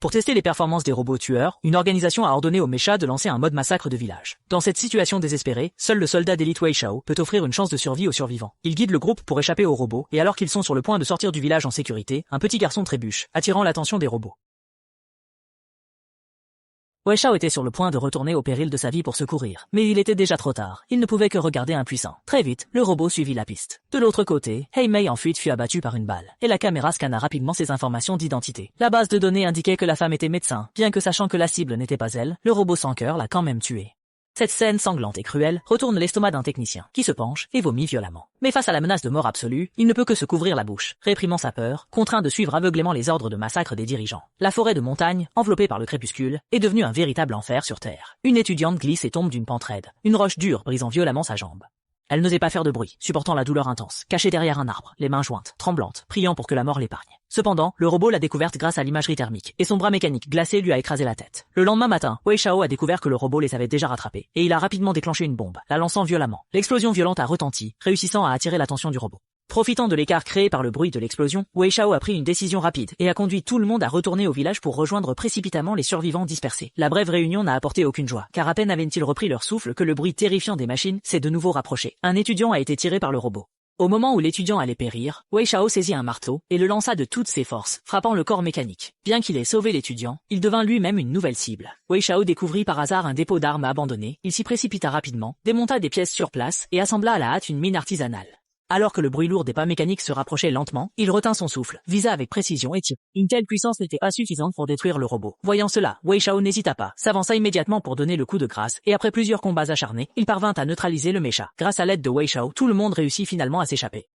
Pour tester les performances des robots tueurs, une organisation a ordonné aux mechas de lancer un mode massacre de village. Dans cette situation désespérée, seul le soldat d'élite Wei Shao peut offrir une chance de survie aux survivants. Il guide le groupe pour échapper aux robots, et alors qu'ils sont sur le point de sortir du village en sécurité, un petit garçon trébuche, attirant l'attention des robots. Wei Shao était sur le point de retourner au péril de sa vie pour secourir, mais il était déjà trop tard, il ne pouvait que regarder impuissant. Très vite, le robot suivit la piste. De l'autre côté, Hei Mei en fuite fut abattu par une balle, et la caméra scanna rapidement ses informations d'identité. La base de données indiquait que la femme était médecin, bien que sachant que la cible n'était pas elle, le robot sans cœur l'a quand même tuée. Cette scène sanglante et cruelle retourne l'estomac d'un technicien, qui se penche et vomit violemment. Mais face à la menace de mort absolue, il ne peut que se couvrir la bouche, réprimant sa peur, contraint de suivre aveuglément les ordres de massacre des dirigeants. La forêt de montagne, enveloppée par le crépuscule, est devenue un véritable enfer sur Terre. Une étudiante glisse et tombe d'une pente raide, une roche dure brisant violemment sa jambe. Elle n'osait pas faire de bruit, supportant la douleur intense, cachée derrière un arbre, les mains jointes, tremblantes, priant pour que la mort l'épargne. Cependant, le robot l'a découverte grâce à l'imagerie thermique, et son bras mécanique glacé lui a écrasé la tête. Le lendemain matin, Wei Shao a découvert que le robot les avait déjà rattrapés, et il a rapidement déclenché une bombe, la lançant violemment. L'explosion violente a retenti, réussissant à attirer l'attention du robot. Profitant de l'écart créé par le bruit de l'explosion, Wei Shao a pris une décision rapide et a conduit tout le monde à retourner au village pour rejoindre précipitamment les survivants dispersés. La brève réunion n'a apporté aucune joie, car à peine avaient-ils repris leur souffle que le bruit terrifiant des machines s'est de nouveau rapproché. Un étudiant a été tiré par le robot. Au moment où l'étudiant allait périr, Wei Shao saisit un marteau et le lança de toutes ses forces, frappant le corps mécanique. Bien qu'il ait sauvé l'étudiant, il devint lui-même une nouvelle cible. Wei Shao découvrit par hasard un dépôt d'armes abandonné, il s'y précipita rapidement, démonta des pièces sur place et assembla à la hâte une mine artisanale. Alors que le bruit lourd des pas mécaniques se rapprochait lentement, il retint son souffle, visa avec précision et tira. Une telle puissance n'était pas suffisante pour détruire le robot. Voyant cela, Wei Shao n'hésita pas, s'avança immédiatement pour donner le coup de grâce, et après plusieurs combats acharnés, il parvint à neutraliser le mecha. Grâce à l'aide de Wei Shao, tout le monde réussit finalement à s'échapper.